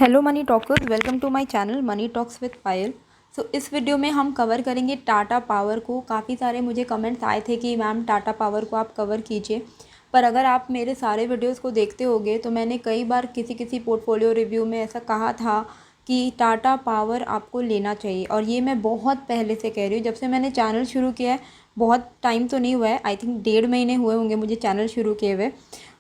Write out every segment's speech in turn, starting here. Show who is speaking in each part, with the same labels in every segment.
Speaker 1: Hello money talkers, welcome to my channel money talks with Payal. इस video में हम cover करेंगे टाटा पावर को। काफ़ी सारे मुझे कमेंट्स आए थे कि मैम टाटा पावर को आप कवर कीजिए, पर अगर आप मेरे सारे वीडियोस को देखते होगे तो मैंने कई बार किसी किसी पोर्टफोलियो रिव्यू में ऐसा कहा था कि टाटा पावर आपको लेना चाहिए। और ये मैं बहुत पहले से कह रही हूँ, जब से मैंने चैनल शुरू किया है। बहुत टाइम तो नहीं हुआ है, आई थिंक 1.5 महीने हुए होंगे मुझे चैनल शुरू किए हुए,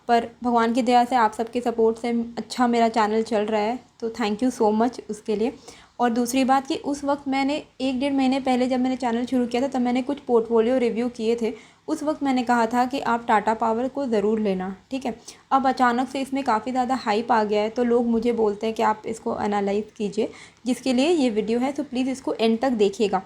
Speaker 1: पर भगवान की दया से आप सबके सपोर्ट से अच्छा मेरा चैनल चल रहा है, तो थैंक यू सो मच उसके लिए। और दूसरी बात कि उस वक्त मैंने 1-1.5 महीने पहले जब मैंने चैनल शुरू किया था तब मैंने कुछ पोर्टफोलियो रिव्यू किए थे। उस वक्त मैंने कहा था कि आप टाटा पावर को ज़रूर लेना, ठीक है। अब अचानक से इसमें काफ़ी ज़्यादा हाइप आ गया है, तो लोग मुझे बोलते हैं कि आप इसको एनालाइज कीजिए, जिसके लिए ये वीडियो है। तो प्लीज़ इसको एंड तक देखिएगा,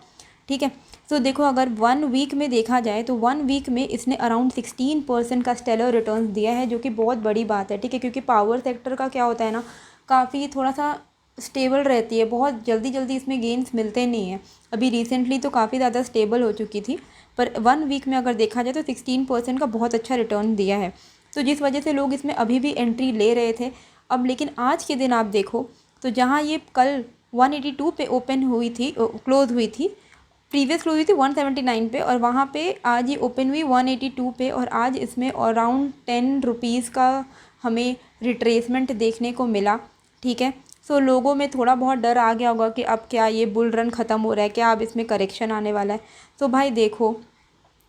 Speaker 1: ठीक है। देखो, अगर 1 वीक में देखा जाए तो 1 वीक में इसने अराउंड 16% का स्टेलर रिटर्न्स दिया है, जो कि बहुत बड़ी बात है, ठीक है। क्योंकि पावर सेक्टर का क्या होता है ना, काफ़ी थोड़ा सा स्टेबल रहती है, बहुत जल्दी जल्दी इसमें गेंस मिलते नहीं हैं। अभी रिसेंटली तो काफ़ी ज़्यादा स्टेबल हो चुकी थी, पर 1 वीक में अगर देखा जाए तो 16% का बहुत अच्छा रिटर्न दिया है। तो जिस वजह से लोग इसमें अभी भी एंट्री ले रहे थे। अब लेकिन आज के दिन आप देखो तो जहाँ ये कल 182 पे ओपन हुई थी, क्लोज हुई थी, प्रीवियस क्लोज हुई थी 179 पे, और वहाँ पे आज ये ओपन हुई 182 पे। और आज इसमें अराउंड 10 रुपीज़ का हमें रिट्रेसमेंट देखने को मिला, ठीक है। लोगों में थोड़ा बहुत डर आ गया होगा कि अब क्या ये बुल रन ख़त्म हो रहा है, क्या अब इसमें करेक्शन आने वाला है। भाई देखो,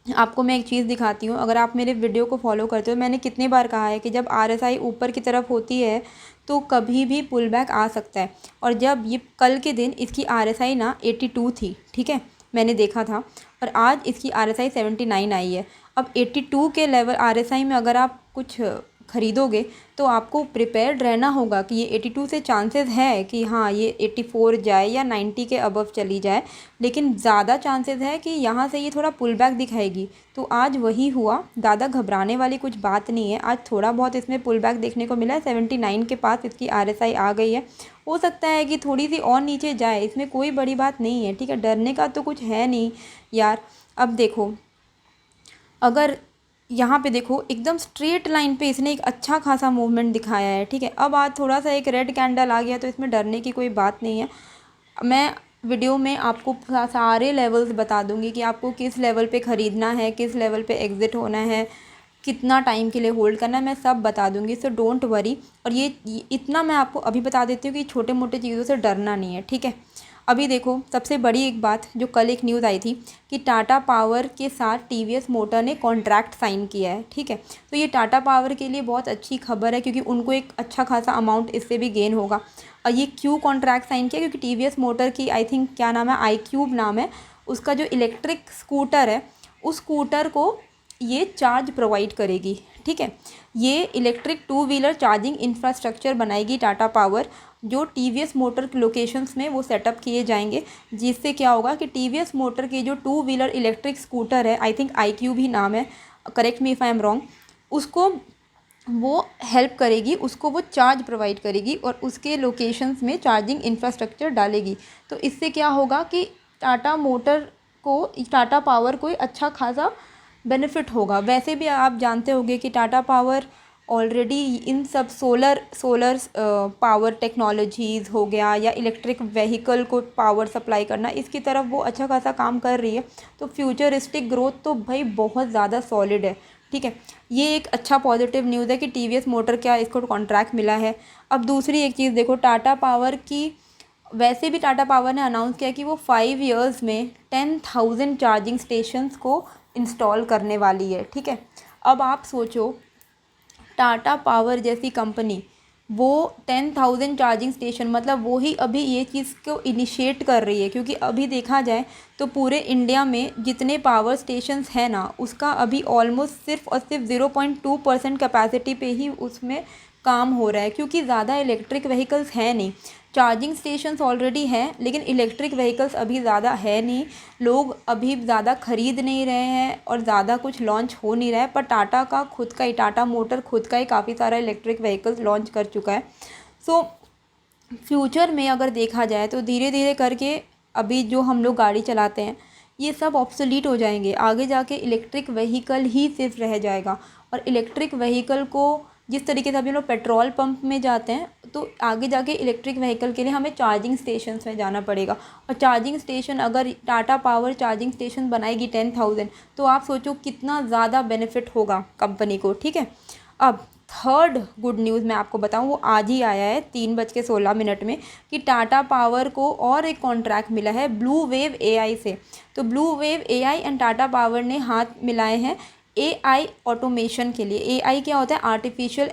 Speaker 1: आपको मैं एक चीज़ दिखाती हूँ। अगर आप मेरे वीडियो को फॉलो करते हो, मैंने कितनी बार कहा है कि जब RSI ऊपर की तरफ होती है तो कभी भी पुल बैक आ सकता है। और जब ये कल के दिन इसकी RSI ना 82 थी, ठीक है, मैंने देखा था, और आज इसकी RSI 79 आई है। अब 82 के लेवल RSI में अगर आप कुछ ख़रीदोगे तो आपको प्रिपेयर्ड रहना होगा कि ये 82 से चांसेस है कि हाँ ये 84 जाए या 90 के अबव चली जाए, लेकिन ज़्यादा चांसेस है कि यहाँ से ये थोड़ा पुल बैक दिखाएगी। तो आज वही हुआ, ज़्यादा घबराने वाली कुछ बात नहीं है। आज थोड़ा बहुत इसमें पुल बैक देखने को मिला है, 79 के पास इसकी RSI आ गई है। हो सकता है कि थोड़ी सी और नीचे जाए, इसमें कोई बड़ी बात नहीं है, ठीक है। डरने का तो कुछ है नहीं यार। अब देखो, अगर यहाँ पे देखो एकदम स्ट्रेट लाइन पे इसने एक अच्छा खासा मूवमेंट दिखाया है, ठीक है। अब आज थोड़ा सा एक रेड कैंडल आ गया, तो इसमें डरने की कोई बात नहीं है। मैं वीडियो में आपको सारे लेवल्स बता दूंगी कि आपको किस लेवल पे ख़रीदना है, किस लेवल पे एग्ज़िट होना है, कितना टाइम के लिए होल्ड करना है, मैं सब बता दूंगी। Don't worry. और ये इतना मैं आपको अभी बता देती हूँ कि छोटे मोटे चीज़ों से डरना नहीं है, ठीक है। अभी देखो, सबसे बड़ी एक बात जो कल एक न्यूज़ आई थी कि टाटा पावर के साथ TVS मोटर ने कॉन्ट्रैक्ट साइन किया है, ठीक है। ये टाटा पावर के लिए बहुत अच्छी खबर है, क्योंकि उनको एक अच्छा खासा अमाउंट इससे भी गेन होगा। और ये क्यों कॉन्ट्रैक्ट साइन किया, क्योंकि TVS मोटर की आई थिंक क्या नाम है, iQube नाम है उसका, जो इलेक्ट्रिक स्कूटर है उस स्कूटर को ये चार्ज प्रोवाइड करेगी, ठीक है। ये इलेक्ट्रिक 2 व्हीलर चार्जिंग इंफ्रास्ट्रक्चर बनाएगी टाटा पावर, जो TVS मोटर लोकेशंस में वो सेटअप किए जाएंगे। जिससे क्या होगा कि TVS मोटर के जो 2 व्हीलर इलेक्ट्रिक स्कूटर है, आई थिंक iQube ही नाम है, correct me if I am wrong, उसको वो हेल्प करेगी, उसको वो चार्ज प्रोवाइड करेगी और उसके लोकेशंस में चार्जिंग इंफ्रास्ट्रक्चर डालेगी। तो इससे क्या होगा कि टाटा मोटर को, टाटा पावर को अच्छा खासा बेनिफिट होगा। वैसे भी आप जानते होंगे कि टाटा पावर ऑलरेडी इन सब सोलर पावर टेक्नोलॉजीज़ हो गया या इलेक्ट्रिक व्हीकल को पावर सप्लाई करना, इसकी तरफ वो अच्छा खासा काम कर रही है। तो फ्यूचरिस्टिक ग्रोथ तो भाई बहुत ज़्यादा सॉलिड है, ठीक है। ये एक अच्छा पॉजिटिव न्यूज़ है कि TVS मोटर क्या इसको कॉन्ट्रैक्ट मिला है। अब दूसरी एक चीज़ देखो, टाटा पावर की, वैसे भी टाटा पावर ने अनाउंस किया कि वो 5 इयर्स में 10,000 चार्जिंग स्टेशंस को इंस्टॉल करने वाली है, ठीक है। अब आप सोचो, टाटा पावर जैसी कंपनी वो 10,000 चार्जिंग स्टेशन, मतलब वो ही अभी ये चीज़ को इनिशिएट कर रही है। क्योंकि अभी देखा जाए तो पूरे इंडिया में जितने पावर स्टेशंस हैं ना, उसका अभी ऑलमोस्ट सिर्फ और सिर्फ 0.2% कैपेसिटी पे ही उसमें काम हो रहा है, क्योंकि ज़्यादा इलेक्ट्रिक व्हीकल्स हैं नहीं। चार्जिंग स्टेशंस ऑलरेडी हैं, लेकिन इलेक्ट्रिक व्हीकल्स अभी ज़्यादा है नहीं, लोग अभी ज़्यादा ख़रीद नहीं रहे हैं और ज़्यादा कुछ लॉन्च हो नहीं रहा है। पर टाटा का खुद का ही, टाटा मोटर खुद का ही काफ़ी सारा इलेक्ट्रिक व्हीकल्स लॉन्च कर चुका है। फ्यूचर में अगर देखा जाए तो धीरे धीरे करके अभी जो हम लोग गाड़ी चलाते हैं ये सब ऑब्सोलीट हो जाएंगे। आगे जाके इलेक्ट्रिक व्हीकल ही सिर्फ रह जाएगा। और इलेक्ट्रिक व्हीकल को जिस तरीके से अभी लोग पेट्रोल पंप में जाते हैं तो आगे जाके इलेक्ट्रिक व्हीकल के लिए हमें चार्जिंग स्टेशंस में जाना पड़ेगा। और चार्जिंग स्टेशन अगर टाटा पावर चार्जिंग स्टेशन बनाएगी 10,000, तो आप सोचो कितना ज़्यादा बेनिफिट होगा कंपनी को। ठीक है, अब थर्ड गुड न्यूज़ मैं आपको बताऊं, वो आज ही आया है 3:16 में, कि टाटा पावर को और एक कॉन्ट्रैक्ट मिला है ब्लू वेव एआई से। तो blue wave AI and Tata power ने हाथ मिलाए हैं एआई ऑटोमेशन के लिए। एआई क्या होता है? Artificial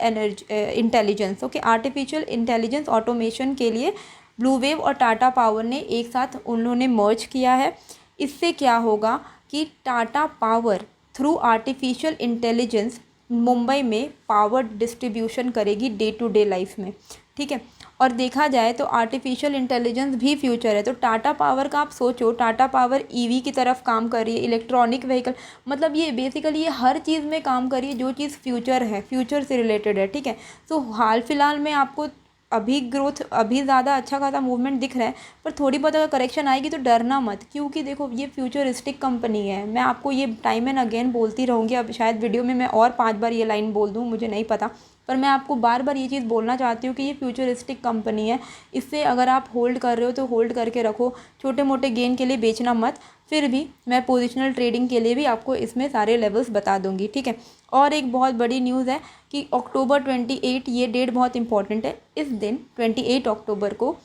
Speaker 1: intelligence. Okay, artificial intelligence automation के लिए ब्लू वेव और टाटा पावर ने एक साथ उन्होंने मर्ज किया है। इससे क्या होगा कि Tata power through artificial intelligence Mumbai में पावर डिस्ट्रीब्यूशन करेगी डे टू डे लाइफ में। ठीक है, और देखा जाए तो आर्टिफिशियल इंटेलिजेंस भी फ्यूचर है। तो टाटा पावर का आप सोचो, टाटा पावर ईवी की तरफ काम कर रही है, इलेक्ट्रॉनिक व्हीकल, मतलब ये बेसिकली ये हर चीज़ में काम कर रही है जो चीज़ फ्यूचर है, फ्यूचर से रिलेटेड है। ठीक है, तो हाल फिलहाल में आपको अभी ग्रोथ अभी ज़्यादा अच्छा खासा मूवमेंट दिख रहा है, पर थोड़ी बहुत अगर करेक्शन आएगी तो डरना मत, क्योंकि देखो ये फ्यूचरिस्टिक कंपनी है। मैं आपको ये टाइम एंड अगेन बोलती रहूँगी, अब शायद वीडियो में मैं और 5 बार ये लाइन बोल दूँ, मुझे नहीं पता, पर मैं आपको बार बार ये चीज़ बोलना चाहती हूँ कि ये फ्यूचरिस्टिक कंपनी है। इससे अगर आप होल्ड कर रहे हो तो होल्ड करके रखो, छोटे मोटे गेन के लिए बेचना मत। फिर भी मैं पोजिशनल ट्रेडिंग के लिए भी आपको इसमें सारे लेवल्स बता दूंगी। ठीक है, और एक बहुत बड़ी न्यूज़ है कि अक्टूबर 28, ये डेट बहुत इंपॉर्टेंट है। इस दिन 28 अक्टूबर को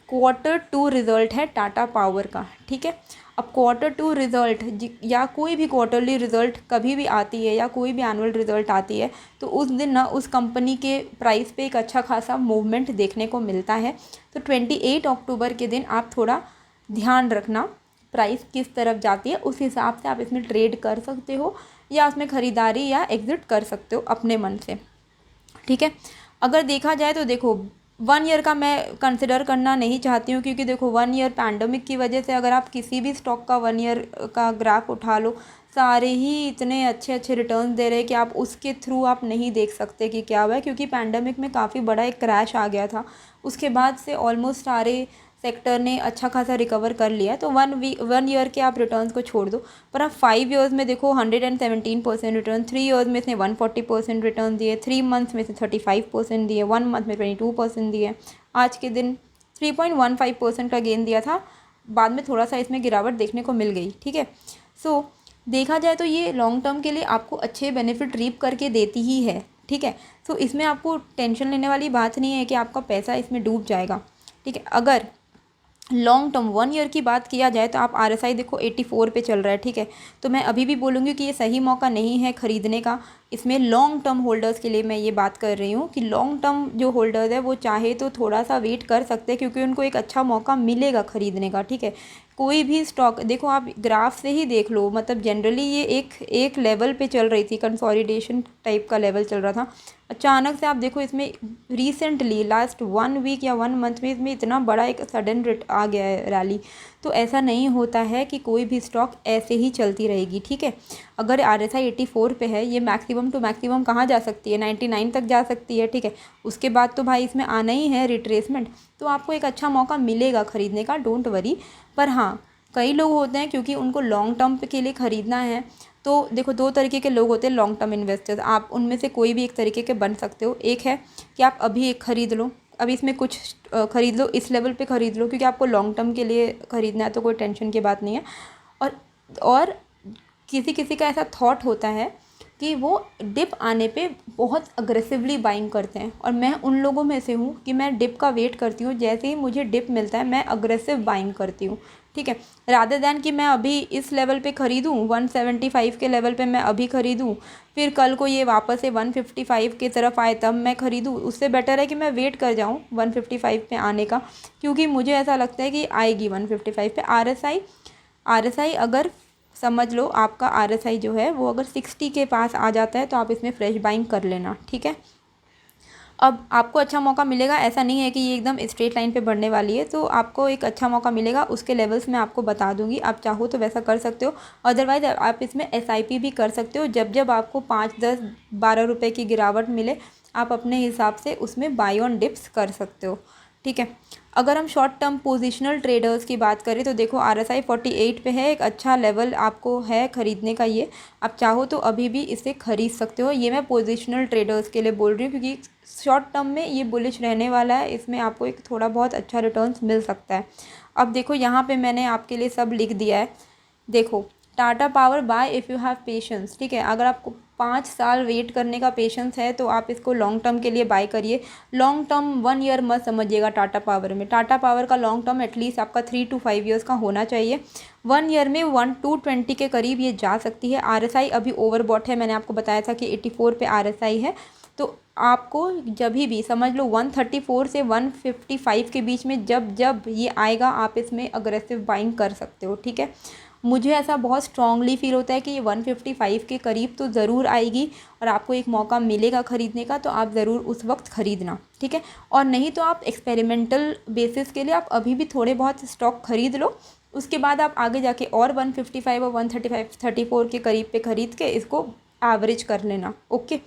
Speaker 1: Q2 रिज़ल्ट है टाटा पावर का। ठीक है, अब Q2 रिज़ल्ट या कोई भी क्वार्टरली रिज़ल्ट कभी भी आती है या कोई भी एनुअल रिज़ल्ट आती है, तो उस दिन ना उस कंपनी के प्राइस पे एक अच्छा खासा मूवमेंट देखने को मिलता है। तो 28 अक्टूबर के दिन आप थोड़ा ध्यान रखना प्राइस किस तरफ जाती है, उस हिसाब से आप इसमें ट्रेड कर सकते हो या उसमें ख़रीदारी या एग्ज़िट कर सकते हो अपने मन से। ठीक है, अगर देखा जाए तो देखो 1 ईयर का मैं कंसिडर करना नहीं चाहती हूँ, क्योंकि देखो 1 ईयर पैंडमिक की वजह से अगर आप किसी भी स्टॉक का 1 ईयर का ग्राफ उठा लो, सारे ही इतने अच्छे अच्छे रिटर्न दे रहे हैं कि आप उसके थ्रू आप नहीं देख सकते कि क्या हुआ है, क्योंकि पैंडमिक में काफ़ी बड़ा एक क्रैश आ गया था। उसके बाद से ऑलमोस्ट सारे सेक्टर ने अच्छा खासा रिकवर कर लिया। तो 1 ईयर के आप रिटर्न्स को छोड़ दो, पर आप 5 ईयर्स में देखो 117% रिटर्न, 3 ईयर्स में इसने 140% रिटर्न दिए, 3 मंथ्स में इसने 35% दिए, 1 मंथ में 22% दिए, आज के दिन 3.15% का गेन दिया था, बाद में थोड़ा सा इसमें गिरावट देखने को मिल गई। ठीक है, सो देखा जाए तो ये लॉन्ग टर्म के लिए आपको अच्छे बेनिफिट रीप करके देती ही है। ठीक है, सो इसमें आपको टेंशन लेने वाली बात नहीं है कि आपका पैसा इसमें डूब जाएगा। ठीक है, अगर लॉन्ग टर्म 1 ईयर की बात किया जाए तो आप RSI देखो 84 पे चल रहा है। ठीक है, तो मैं अभी भी बोलूँगी कि ये सही मौका नहीं है ख़रीदने का। इसमें लॉन्ग टर्म होल्डर्स के लिए मैं ये बात कर रही हूँ कि लॉन्ग टर्म जो होल्डर्स है वो चाहे तो थोड़ा सा वेट कर सकते हैं, क्योंकि उनको एक अच्छा मौका मिलेगा ख़रीदने का। ठीक है, कोई भी स्टॉक देखो, आप ग्राफ से ही देख लो, मतलब जनरली ये एक लेवल पे चल रही थी, कंसोलिडेशन टाइप का लेवल चल रहा था। अचानक से आप देखो इसमें रिसेंटली लास्ट 1 वीक या 1 मंथ में इसमें इतना बड़ा एक सडन रेट आ गया है रैली। तो ऐसा नहीं होता है कि कोई भी स्टॉक ऐसे ही चलती रहेगी। ठीक है, अगर RSI 84 पे है, ये मैक्सिमम टू मैक्सिमम कहाँ जा सकती है? 99 तक जा सकती है। ठीक है, उसके बाद तो भाई इसमें आना ही है रिट्रेसमेंट, तो आपको एक अच्छा मौका मिलेगा ख़रीदने का, डोंट वरी। पर हाँ, कई लोग होते हैं क्योंकि उनको लॉन्ग टर्म के लिए ख़रीदना है। तो देखो 2 तरीके के लोग होते हैं लॉन्ग टर्म इन्वेस्टर्स, आप उनमें से कोई भी एक तरीके के बन सकते हो। एक है कि आप अभी एक ख़रीद लो, अभी इसमें कुछ ख़रीद लो, इस लेवल पे ख़रीद लो, क्योंकि आपको लॉन्ग टर्म के लिए ख़रीदना है, तो कोई टेंशन की बात नहीं है। और किसी किसी का ऐसा थॉट होता है कि वो डिप आने पे बहुत अग्रेसिवली बाइंग करते हैं, और मैं उन लोगों में से हूँ कि मैं डिप का वेट करती हूँ, जैसे ही मुझे डिप मिलता है मैं अग्रेसिव बाइंग करती हूँ। ठीक है, रादर दैन कि मैं अभी इस लेवल पे ख़रीदूँ 175 के लेवल पे मैं अभी ख़रीदूँ, फिर कल को ये वापस से 155 की तरफ आए तब मैं ख़रीदूँ, उससे बेटर है कि मैं वेट कर जाऊँ 155 पे आने का, क्योंकि मुझे ऐसा लगता है कि आएगी 155 पे। RSI अगर समझ लो आपका RSI जो है वो अगर 60 के पास आ जाता है तो आप इसमें फ्रेश बाइंग कर लेना। ठीक है, अब आपको अच्छा मौका मिलेगा, ऐसा नहीं है कि ये एकदम स्ट्रेट लाइन पे बढ़ने वाली है, तो आपको एक अच्छा मौका मिलेगा। उसके लेवल्स मैं आपको बता दूंगी, आप चाहो तो वैसा कर सकते हो। अदरवाइज़ आप इसमें SIP भी कर सकते हो, जब जब आपको 5, 10, 12 रुपये की गिरावट मिले आप अपने हिसाब से उसमें बाय ऑन डिप्स कर सकते हो। ठीक है, अगर हम शॉर्ट टर्म पोजिशनल ट्रेडर्स की बात करें तो देखो RSI 48 पे है, एक अच्छा लेवल आपको है ख़रीदने का। ये आप चाहो तो अभी भी इसे ख़रीद सकते हो। ये मैं पोजिशनल ट्रेडर्स के लिए बोल रही हूँ, क्योंकि शॉर्ट टर्म में ये बुलिश रहने वाला है, इसमें आपको एक थोड़ा बहुत अच्छा रिटर्न्स मिल सकता है। अब देखो यहाँ पे मैंने आपके लिए सब लिख दिया है। देखो Tata power bye if you have patience, ठीक है। अगर आपको 5 साल वेट करने का पेशेंस है तो आप इसको लॉन्ग टर्म के लिए बाय करिए। लॉन्ग टर्म 1 ईयर मत समझिएगा टाटा पावर में। टाटा पावर का लॉन्ग टर्म एटलीस्ट आपका 3 to 5 ईयर्स का होना चाहिए। 1 ईयर में 1/220 के करीब ये जा सकती है। RSI अभी ओवरबॉट है, मैंने आपको बताया था कि 84 पे RSI है। तो आपको जब भी समझ लो 134 से 155 के बीच में जब जब ये आएगा आप इसमें अग्रेसिव बाइंग कर सकते हो, ठीक है। मुझे ऐसा बहुत स्ट्रांगली फील होता है कि ये 155 के करीब तो ज़रूर आएगी और आपको एक मौका मिलेगा ख़रीदने का, तो आप ज़रूर उस वक्त ख़रीदना, ठीक है। और नहीं तो आप एक्सपेरिमेंटल बेसिस के लिए आप अभी भी थोड़े बहुत स्टॉक ख़रीद लो, उसके बाद आप आगे जाके और 155 और 135 34 के करीब पे ख़रीद के इसको एवरेज कर लेना, ओके।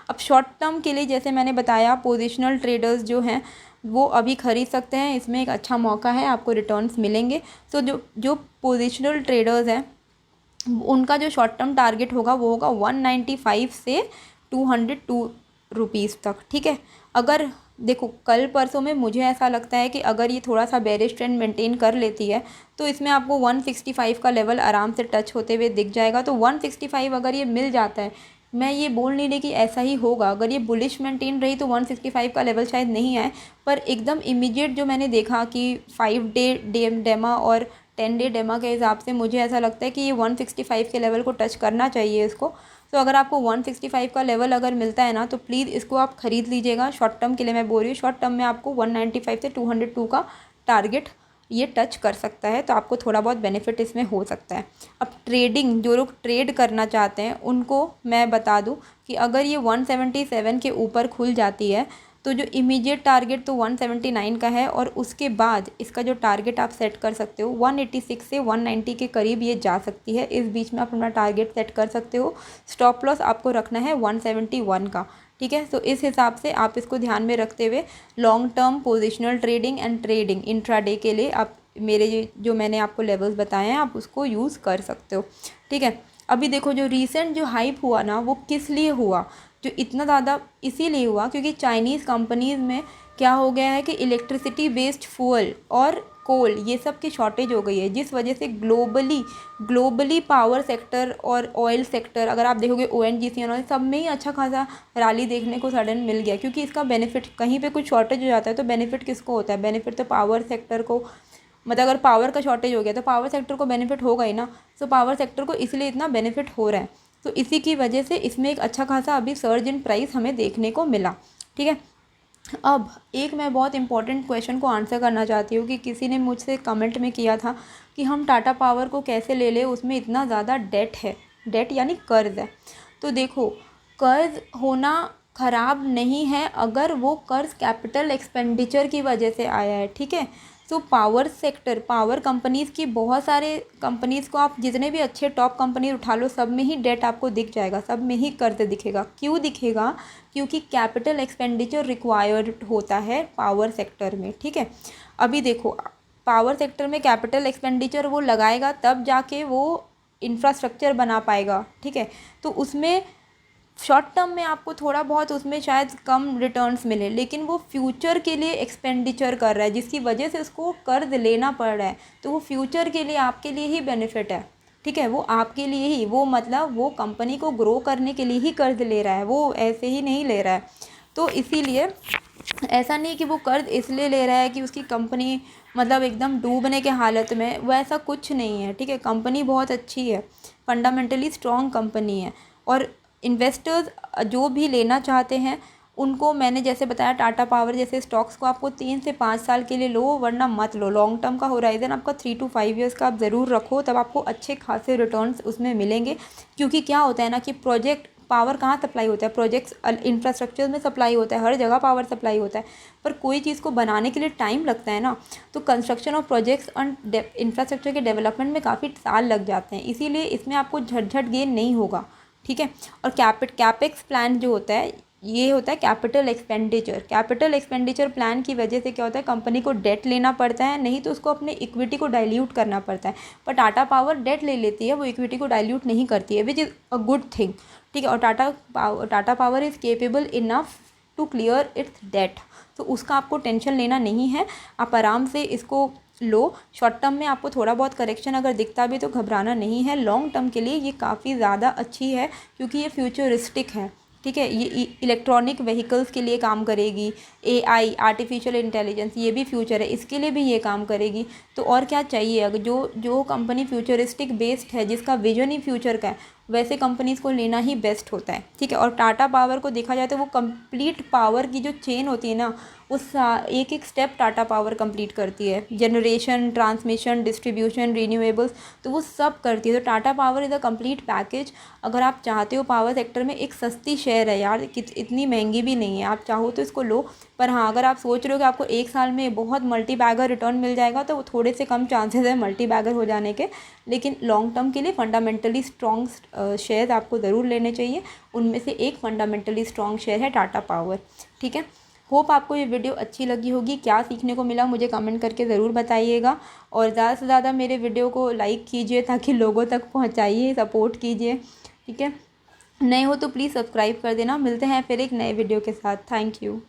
Speaker 1: अब शॉर्ट टर्म के लिए जैसे मैंने बताया पोजिशनल ट्रेडर्स जो हैं वो अभी ख़रीद सकते हैं, इसमें एक अच्छा मौका है, आपको रिटर्न्स मिलेंगे। तो जो जो पोजिशनल ट्रेडर्स हैं उनका जो शॉर्ट टर्म टारगेट होगा वो होगा 195 से 202 रुपीज़ तक, ठीक है। अगर देखो कल परसों में मुझे ऐसा लगता है कि अगर ये थोड़ा सा बेरिश ट्रेंड मेंटेन कर लेती है तो इसमें आपको 165 का लेवल आराम से टच होते हुए दिख जाएगा। तो 165 अगर ये मिल जाता है, मैं ये बोल नहीं रही कि ऐसा ही होगा, अगर ये बुलिश मेंटेन रही तो 165 का लेवल शायद नहीं आए, पर एकदम इमीडिएट जो मैंने देखा कि 5 डे डेमा और 10 डे डेमा के हिसाब से मुझे ऐसा लगता है कि ये 165 के लेवल को टच करना चाहिए इसको। तो अगर आपको 165 का लेवल अगर मिलता है ना तो प्लीज़ इसको आप ख़रीद लीजिएगा। शॉर्ट टर्म के लिए मैं बोल रही हूँ, शॉर्ट टर्म में आपको 195 से 202 का टारगेट ये टच कर सकता है, तो आपको थोड़ा बहुत बेनिफिट इसमें हो सकता है। अब ट्रेडिंग जो लोग ट्रेड करना चाहते हैं उनको मैं बता दूं कि अगर ये 177 के ऊपर खुल जाती है तो जो इमीडिएट टारगेट तो 179 का है और उसके बाद इसका जो टारगेट आप सेट कर सकते हो 186 से 190 के करीब ये जा सकती है। इस बीच में आप अपना टारगेट सेट कर सकते हो। स्टॉप लॉस आपको रखना है 171 का, ठीक है। तो इस हिसाब से आप इसको ध्यान में रखते हुए long term positional trading and trading intraday के लिए आप मेरे जो मैंने आपको लेवल्स बताए हैं आप उसको यूज़ कर सकते हो, ठीक है। अभी देखो जो रीसेंट जो हाइप हुआ ना वो किस लिए हुआ, जो इतना ज़्यादा इसीलिए हुआ क्योंकि चाइनीज़ कंपनीज़ में क्या हो गया है कि इलेक्ट्रिसिटी बेस्ड फ्यूल और कोल ये सब की शॉर्टेज हो गई है, जिस वजह से ग्लोबली पावर सेक्टर और ऑयल सेक्टर अगर आप देखोगे ONGC और सब में ही अच्छा खासा रैली देखने को सडन मिल गया। क्योंकि इसका बेनिफिट कहीं पे कुछ शॉर्टेज हो जाता है तो बेनिफिट किसको होता है, बेनिफिट तो पावर सेक्टर को, मतलब अगर पावर का शॉर्टेज हो गया तो पावर सेक्टर को बेनिफिट होगा ही ना। तो पावर सेक्टर को इसलिए इतना बेनिफिट हो रहा है, तो इसी की वजह से इसमें एक अच्छा खासा अभी सर्ज इन प्राइस हमें देखने को मिला, ठीक है। अब एक मैं बहुत इंपॉर्टेंट क्वेश्चन को आंसर करना चाहती हूँ कि किसी ने मुझसे कमेंट में किया था कि हम टाटा पावर को कैसे ले लें, उसमें इतना ज़्यादा डेट है, डेट यानी कर्ज है। तो देखो कर्ज होना ख़राब नहीं है अगर वो कर्ज कैपिटल एक्सपेंडिचर की वजह से आया है, ठीक है। तो पावर सेक्टर पावर कंपनीज़ की बहुत सारे कंपनीज़ को आप जितने भी अच्छे टॉप कंपनी उठा लो सब में ही डेट आपको दिख जाएगा, सब में ही कर्ज दिखेगा। क्यों दिखेगा, क्योंकि कैपिटल एक्सपेंडिचर रिक्वायर्ड होता है पावर सेक्टर में, ठीक है। अभी देखो पावर सेक्टर में कैपिटल एक्सपेंडिचर वो लगाएगा तब जाके वो इंफ्रास्ट्रक्चर बना पाएगा, ठीक है। तो उसमें शॉर्ट टर्म में आपको थोड़ा बहुत उसमें शायद कम रिटर्न्स मिले, लेकिन वो फ्यूचर के लिए एक्सपेंडिचर कर रहा है जिसकी वजह से उसको कर्ज लेना पड़ रहा है। तो वो फ्यूचर के लिए आपके लिए ही बेनिफिट है, ठीक है। वो आपके लिए ही, वो मतलब वो कंपनी को ग्रो करने के लिए ही कर्ज ले रहा है, वो ऐसे ही नहीं ले रहा है। तो इसीलिए ऐसा नहीं कि वो कर्ज इसलिए ले रहा है कि उसकी कंपनी मतलब एकदम डूबने के हालत में, वो ऐसा कुछ नहीं है, ठीक है। कंपनी बहुत अच्छी है, फंडामेंटली स्ट्रॉन्ग कंपनी है। और इन्वेस्टर्स जो भी लेना चाहते हैं उनको मैंने जैसे बताया टाटा पावर जैसे स्टॉक्स को आपको 3 से 5 साल के लिए लो, वरना मत लो। लॉन्ग टर्म का होराइजन आपका 3 to 5 ईयर्स का आप ज़रूर रखो, तब आपको अच्छे खासे रिटर्न्स उसमें मिलेंगे। क्योंकि क्या होता है ना कि प्रोजेक्ट पावर कहाँ सप्लाई होता है, प्रोजेक्ट्स इंफ्रास्ट्रक्चर में सप्लाई होता है, हर जगह पावर सप्लाई होता है, पर कोई चीज़ को बनाने के लिए टाइम लगता है ना। तो construction of projects and infrastructure के डेवलपमेंट में काफ़ी साल लग जाते हैं, इसीलिए इसमें आपको झटझट गेन नहीं होगा, ठीक है। और कैपेक्स प्लान जो होता है ये होता है कैपिटल एक्सपेंडिचर प्लान की वजह से क्या होता है कंपनी को डेट लेना पड़ता है, नहीं तो उसको अपने इक्विटी को डाइल्यूट करना पड़ता है। पर टाटा पावर डेट ले लेती है, वो इक्विटी को डाइल्यूट नहीं करती है, which is a good thing, ठीक है। और Tata power is capable enough to clear its debt. तो उसका आपको टेंशन लेना नहीं है, आप आराम से इसको लो। शॉर्ट टर्म में आपको थोड़ा बहुत करेक्शन अगर दिखता भी तो घबराना नहीं है। लॉन्ग टर्म के लिए ये काफ़ी ज़्यादा अच्छी है क्योंकि ये फ्यूचरिस्टिक है, ठीक है। ये इलेक्ट्रॉनिक व्हीकल्स के लिए काम करेगी, एआई आर्टिफिशियल इंटेलिजेंस ये भी फ्यूचर है, इसके लिए भी ये काम करेगी। तो और क्या चाहिए। अगर जो कंपनी फ्यूचरिस्टिक बेस्ड है, जिसका विजन ही फ्यूचर का है, वैसे कंपनीज़ को लेना ही बेस्ट होता है, ठीक है। और टाटा पावर को देखा जाए तो वो कंप्लीट पावर की जो चेन होती है ना, उस एक एक स्टेप टाटा पावर कंप्लीट करती है। जनरेशन, ट्रांसमिशन, डिस्ट्रीब्यूशन, रिन्यूएबल्स, तो वो सब करती है। तो Tata power is a complete package. अगर आप चाहते हो पावर सेक्टर में एक सस्ती शेयर है यार, इतनी महंगी भी नहीं है, आप चाहो तो इसको लो। पर हाँ, अगर आप सोच रहे हो कि आपको एक साल में बहुत मल्टी बैगर रिटर्न मिल जाएगा तो वो थोड़े से कम चांसेस है मल्टी बैगर हो जाने के। लेकिन लॉन्ग टर्म के लिए फंडामेंटली स्ट्रॉन्ग शेयर आपको ज़रूर लेने चाहिए। उनमें से एक फंडामेंटली स्ट्रॉन्ग शेयर है टाटा पावर, ठीक है। होप आपको ये वीडियो अच्छी लगी होगी। क्या सीखने को मिला मुझे कमेंट करके ज़रूर बताइएगा। और ज़्यादा से ज़्यादा मेरे वीडियो को लाइक कीजिए ताकि लोगों तक पहुंचाइए, सपोर्ट कीजिए, ठीक है। नए हो तो प्लीज़ सब्सक्राइब कर देना। मिलते हैं फिर एक नए वीडियो के साथ। Thank you.